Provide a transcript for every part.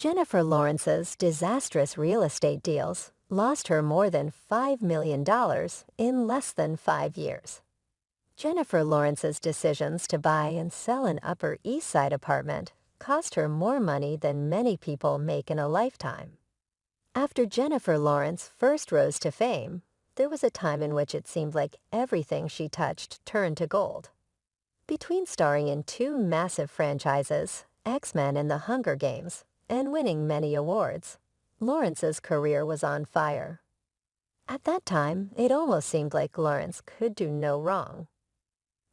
Jennifer Lawrence's disastrous real estate deals lost her more than $5 million in less than 5 years. Jennifer Lawrence's decisions to buy and sell an Upper East Side apartment cost her more money than many people make in a lifetime. After Jennifer Lawrence first rose to fame, there was a time in which it seemed like everything she touched turned to gold. Between starring in two massive franchises, X-Men and The Hunger Games, and winning many awards, Lawrence's career was on fire. At that time, it almost seemed like Lawrence could do no wrong.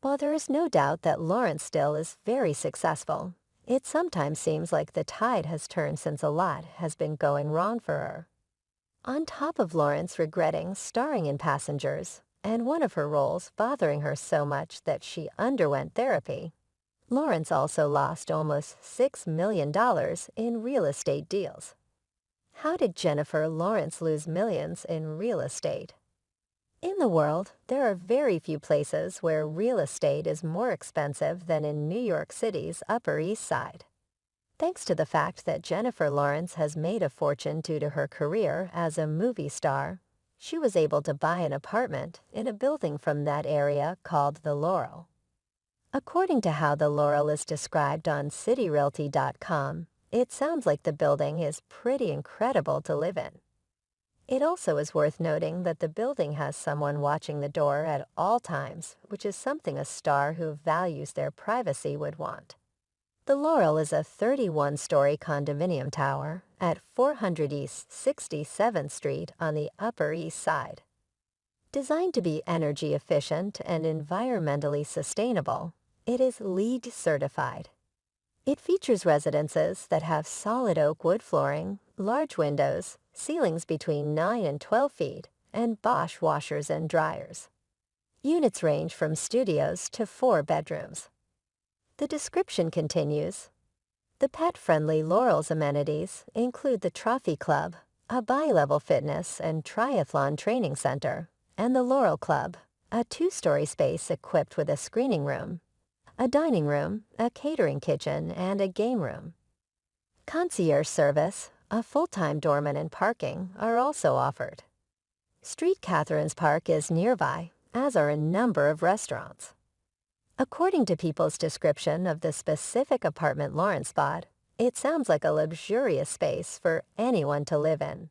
While there is no doubt that Lawrence still is very successful, it sometimes seems like the tide has turned since a lot has been going wrong for her. On top of Lawrence regretting starring in Passengers, and one of her roles bothering her so much that she underwent therapy, Lawrence also lost almost $6 million in real estate deals. How did Jennifer Lawrence lose millions in real estate? In the world, there are very few places where real estate is more expensive than in New York City's Upper East Side. Thanks to the fact that Jennifer Lawrence has made a fortune due to her career as a movie star, she was able to buy an apartment in a building from that area called the Laurel. According to how the Laurel is described on cityrealty.com, it sounds like the building is pretty incredible to live in. It also is worth noting that the building has someone watching the door at all times, which is something a star who values their privacy would want. The Laurel is a 31-story condominium tower at 400 East 67th Street on the Upper East Side. Designed to be energy efficient and environmentally sustainable, it is LEED certified. It features residences that have solid oak wood flooring, large windows, ceilings between 9 and 12 feet, and Bosch washers and dryers. Units range from studios to 4 bedrooms. The description continues. The pet-friendly Laurel's amenities include the Trophy Club, a bi-level fitness and triathlon training center, and the Laurel Club, a 2-story space equipped with a screening room, a dining room, a catering kitchen, and a game room. Concierge service, a full-time doorman and parking are also offered. Street Catherine's Park is nearby, as are a number of restaurants. According to people's description of the specific apartment Lawrence bought, it sounds like a luxurious space for anyone to live in.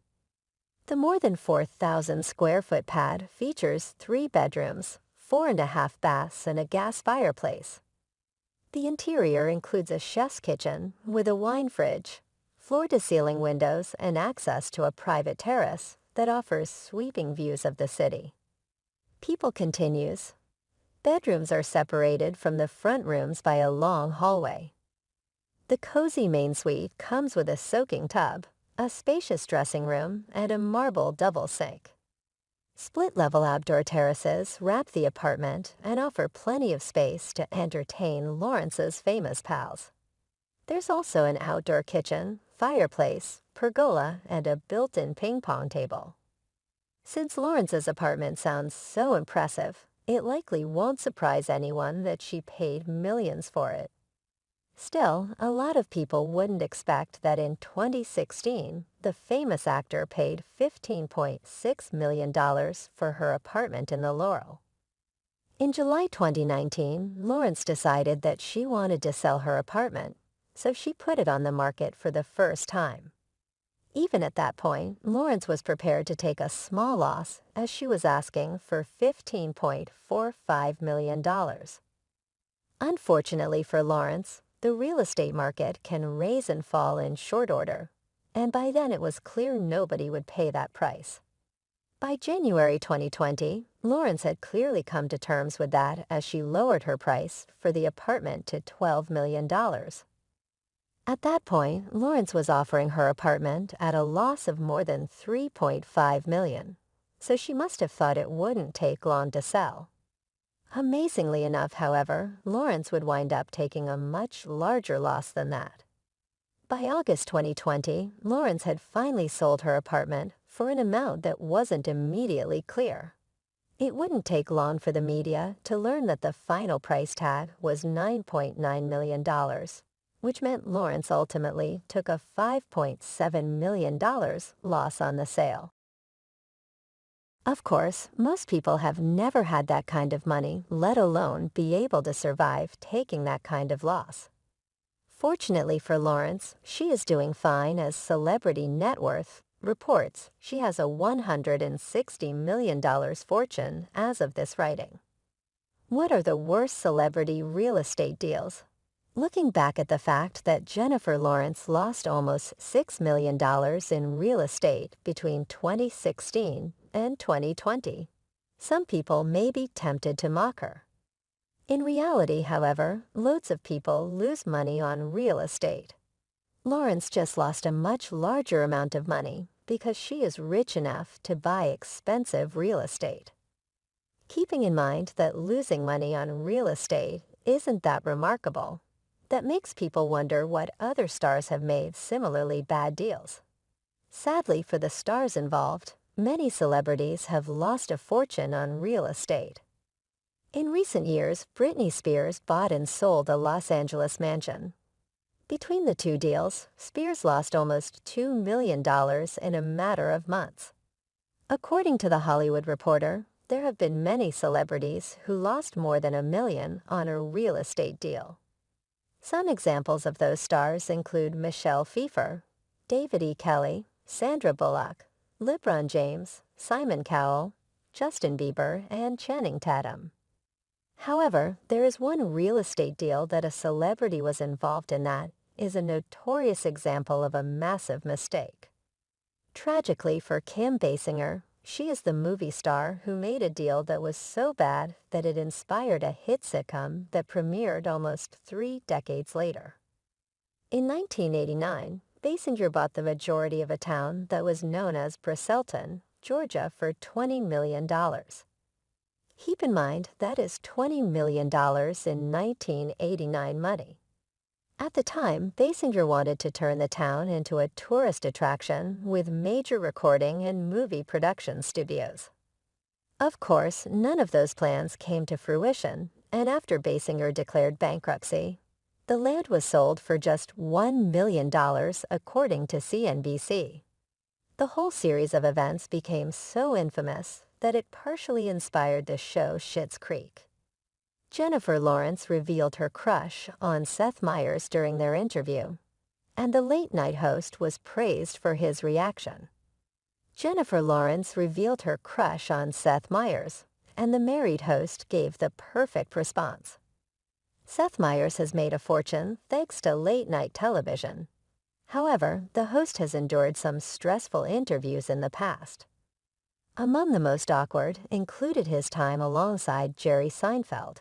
The more than 4,000 square foot pad features 3 bedrooms, 4.5 baths, and a gas fireplace. The interior includes a chef's kitchen with a wine fridge, floor-to-ceiling windows, and access to a private terrace that offers sweeping views of the city. People continues. Bedrooms are separated from the front rooms by a long hallway. The cozy main suite comes with a soaking tub, a spacious dressing room, and a marble double sink. Split-level outdoor terraces wrap the apartment and offer plenty of space to entertain Lawrence's famous pals. There's also an outdoor kitchen, fireplace, pergola, and a built-in ping-pong table. Since Lawrence's apartment sounds so impressive, it likely won't surprise anyone that she paid millions for it. Still, a lot of people wouldn't expect that in 2016, the famous actor paid $15.6 million for her apartment in the Laurel. In July 2019, Lawrence decided that she wanted to sell her apartment, so she put it on the market for the first time. Even at that point, Lawrence was prepared to take a small loss as she was asking for $15.45 million. Unfortunately for Lawrence, the real estate market can raise and fall in short order, and by then it was clear nobody would pay that price. By January 2020, Lawrence had clearly come to terms with that as she lowered her price for the apartment to $12 million. At that point, Lawrence was offering her apartment at a loss of more than $3.5 million, so she must have thought it wouldn't take long to sell. Amazingly enough, however, Lawrence would wind up taking a much larger loss than that. By August 2020, Lawrence had finally sold her apartment for an amount that wasn't immediately clear. It wouldn't take long for the media to learn that the final price tag was $9.9 million, which meant Lawrence ultimately took a $5.7 million loss on the sale. Of course, most people have never had that kind of money, let alone be able to survive taking that kind of loss. Fortunately for Lawrence, she is doing fine as Celebrity Net Worth reports she has a $160 million fortune as of this writing. What are the worst celebrity real estate deals? Looking back at the fact that Jennifer Lawrence lost almost $6 million in real estate between 2016 and 2020, some people may be tempted to mock her. In reality, however, loads of people lose money on real estate. Lawrence just lost a much larger amount of money because she is rich enough to buy expensive real estate. Keeping in mind that losing money on real estate isn't that remarkable, that makes people wonder what other stars have made similarly bad deals. Sadly for the stars involved, many celebrities have lost a fortune on real estate. In recent years, Britney Spears bought and sold a Los Angeles mansion. Between the two deals, Spears lost almost $2 million in a matter of months. According to The Hollywood Reporter, there have been many celebrities who lost more than $1 million on a real estate deal. Some examples of those stars include Michelle Pfeiffer, David E. Kelley, Sandra Bullock, LeBron James, Simon Cowell, Justin Bieber, and Channing Tatum. However, there is one real estate deal that a celebrity was involved in that is a notorious example of a massive mistake. Tragically for Kim Basinger, she is the movie star who made a deal that was so bad that it inspired a hit sitcom that premiered almost 3 decades later. In 1989, Basinger bought the majority of a town that was known as Braselton, Georgia for $20 million. Keep in mind that is $20 million in 1989 money. At the time, Basinger wanted to turn the town into a tourist attraction with major recording and movie production studios. Of course, none of those plans came to fruition, and after Basinger declared bankruptcy, the land was sold for just $1 million according to CNBC. The whole series of events became so infamous that it partially inspired the show Schitt's Creek. Jennifer Lawrence revealed her crush on Seth Meyers during their interview, and the late-night host was praised for his reaction. Jennifer Lawrence revealed her crush on Seth Meyers, and the married host gave the perfect response. Seth Meyers has made a fortune thanks to late-night television. However, the host has endured some stressful interviews in the past. Among the most awkward included his time alongside Jerry Seinfeld.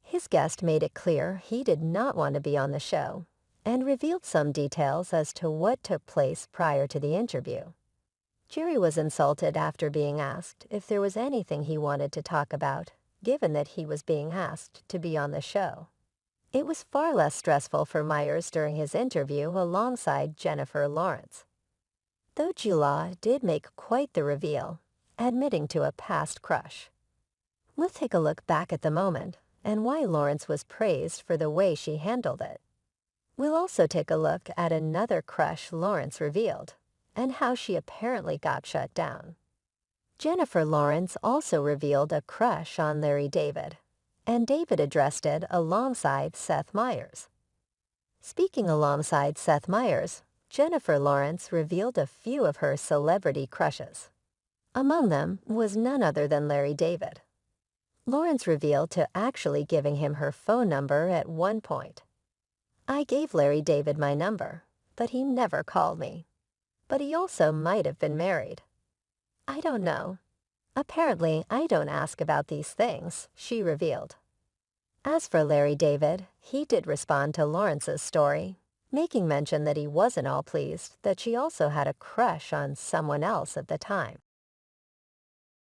His guest made it clear he did not want to be on the show, and revealed some details as to what took place prior to the interview. Jerry was insulted after being asked if there was anything he wanted to talk about, given that he was being asked to be on the show. It was far less stressful for Meyers during his interview alongside Jennifer Lawrence. Though Jula did make quite the reveal, admitting to a past crush. We'll take a look back at the moment and why Lawrence was praised for the way she handled it. We'll also take a look at another crush Lawrence revealed, and how she apparently got shut down. Jennifer Lawrence also revealed a crush on Larry David, and David addressed it alongside Seth Meyers. Speaking alongside Seth Meyers, Jennifer Lawrence revealed a few of her celebrity crushes. Among them was none other than Larry David. Lawrence revealed to actually giving him her phone number at one point. "I gave Larry David my number, but he never called me. But he also might have been married. I don't know. Apparently, I don't ask about these things," she revealed. As for Larry David, he did respond to Lawrence's story, making mention that he wasn't all pleased that she also had a crush on someone else at the time.